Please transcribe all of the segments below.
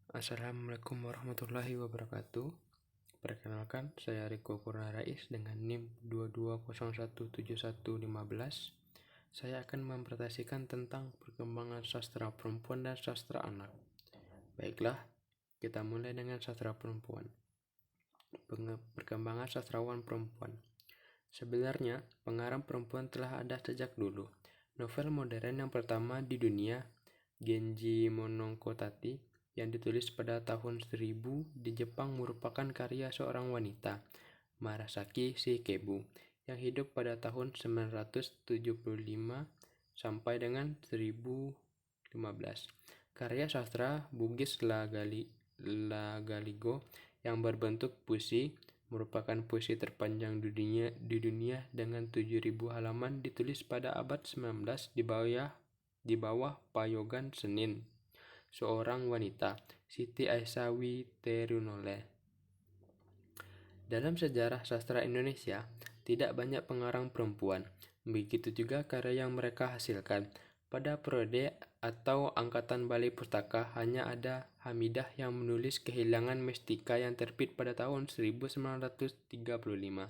Assalamualaikum warahmatullahi wabarakatuh. Perkenalkan, saya Riko Purna Rais dengan NIM 22017115. Saya akan mempresentasikan tentang perkembangan sastra perempuan dan sastra anak. Baiklah, kita mulai dengan sastra perempuan. Perkembangan sastrawan perempuan. Sebenarnya, pengarang perempuan telah ada sejak dulu. Novel modern yang pertama di dunia, Genji Monogatari, yang ditulis pada tahun 1000 di Jepang merupakan karya seorang wanita, Murasaki Shikibu, yang hidup pada tahun 975 sampai dengan 1015. Karya sastra Bugis La Galigo yang berbentuk puisi merupakan puisi terpanjang di dunia dengan 7.000 halaman, ditulis pada abad 19 di bawah payogan Senin, seorang wanita, Siti Aisyah Terunole. Dalam sejarah sastra Indonesia, tidak banyak pengarang perempuan. Begitu juga karya yang mereka hasilkan. Pada periode atau angkatan Balai Pustaka, hanya ada Hamidah yang menulis Kehilangan Mestika yang terbit pada tahun 1935.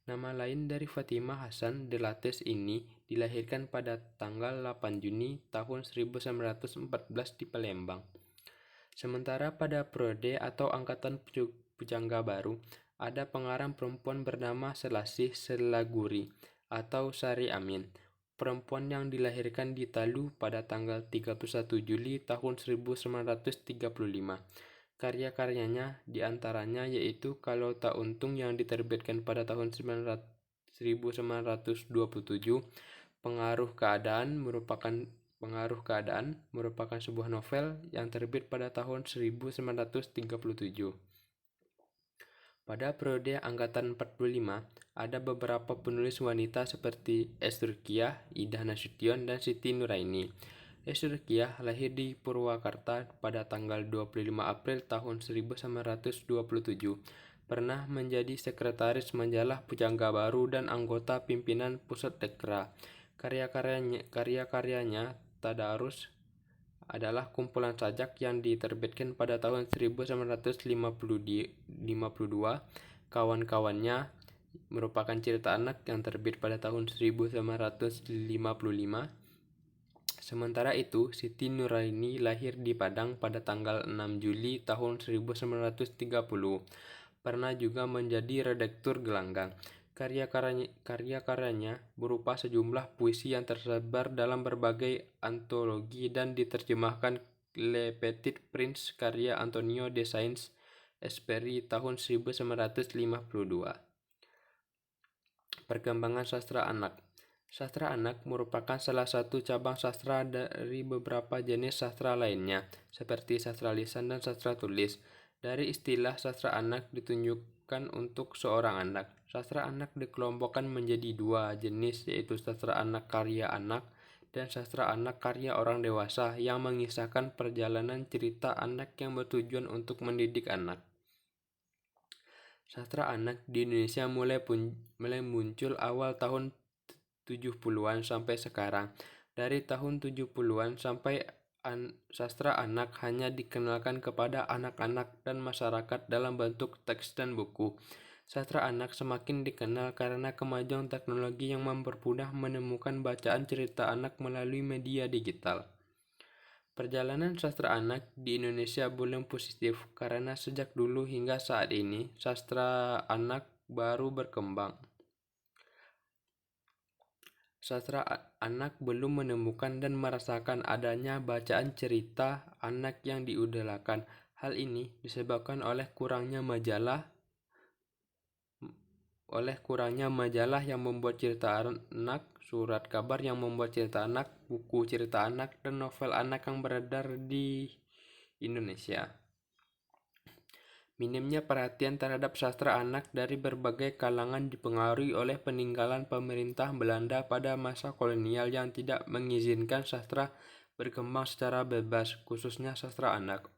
Nama lain dari Fatimah Hasan de Lattes ini dilahirkan pada tanggal 8 Juni tahun 1914 di Palembang. Sementara pada periode atau angkatan Pujangga Baru, ada pengarang perempuan bernama Selasih Selaguri atau Sari Amin, perempuan yang dilahirkan di Talu pada tanggal 31 Juli tahun 1935. Karya-karyanya diantaranya yaitu Kalau Tak Untung yang diterbitkan pada tahun 1927, Pengaruh Keadaan merupakan sebuah novel yang terbit pada tahun 1937. Pada periode angkatan 45, ada beberapa penulis wanita seperti Es Ruqyah, Ida Nasution, dan Siti Nuraini. Es Ruqyah lahir di Purwakarta pada tanggal 25 April tahun 1927. Pernah menjadi sekretaris majalah Pujangga Baru dan anggota pimpinan Pusat Dekra. Karya-karyanya Tadarus adalah kumpulan sajak yang diterbitkan pada tahun 1952. Kawan-kawannya merupakan cerita anak yang terbit pada tahun 1955. Sementara itu, Siti Nuraini lahir di Padang pada tanggal 6 Juli tahun 1930. Pernah juga menjadi redaktur Gelanggang. Karya-karyanya berupa sejumlah puisi yang tersebar dalam berbagai antologi dan diterjemahkan Le Petit Prince karya Antonio de Saint-Exupéry tahun 1952. Perkembangan sastra anak. Sastra anak merupakan salah satu cabang sastra dari beberapa jenis sastra lainnya, seperti sastra lisan dan sastra tulis. Dari istilah sastra anak ditunjukkan untuk seorang anak. Sastra anak dikelompokkan menjadi dua jenis, yaitu sastra anak karya anak dan sastra anak karya orang dewasa yang mengisahkan perjalanan cerita anak yang bertujuan untuk mendidik anak. Sastra anak di Indonesia mulai muncul awal tahun 70-an sampai sekarang. Dari tahun 70-an sampai sastra anak hanya dikenalkan kepada anak-anak dan masyarakat dalam bentuk teks dan buku. Sastra anak semakin dikenal karena kemajuan teknologi yang mempermudah menemukan bacaan cerita anak melalui media digital. Perjalanan sastra anak di Indonesia belum positif karena sejak dulu hingga saat ini sastra anak baru berkembang. Sastra anak belum menemukan dan merasakan adanya bacaan cerita anak yang diidolakan. Hal ini disebabkan oleh kurangnya majalah yang membuat cerita anak, surat kabar yang membuat cerita anak, buku cerita anak, dan novel anak yang beredar di Indonesia. Minimnya perhatian terhadap sastra anak dari berbagai kalangan dipengaruhi oleh peninggalan pemerintah Belanda pada masa kolonial yang tidak mengizinkan sastra berkembang secara bebas, khususnya sastra anak.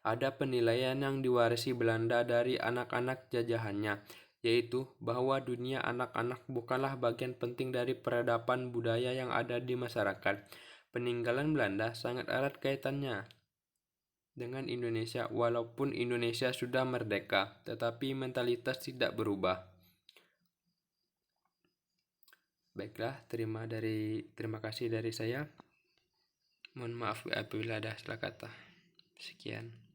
Ada penilaian yang diwarisi Belanda dari anak-anak jajahannya, yaitu bahwa dunia anak-anak bukanlah bagian penting dari peradaban budaya yang ada di masyarakat. Peninggalan Belanda sangat erat kaitannya dengan Indonesia walaupun Indonesia sudah merdeka, tetapi mentalitas tidak berubah. Baiklah, terima kasih dari saya. Mohon maaf apabila ada salah kata. Sekian.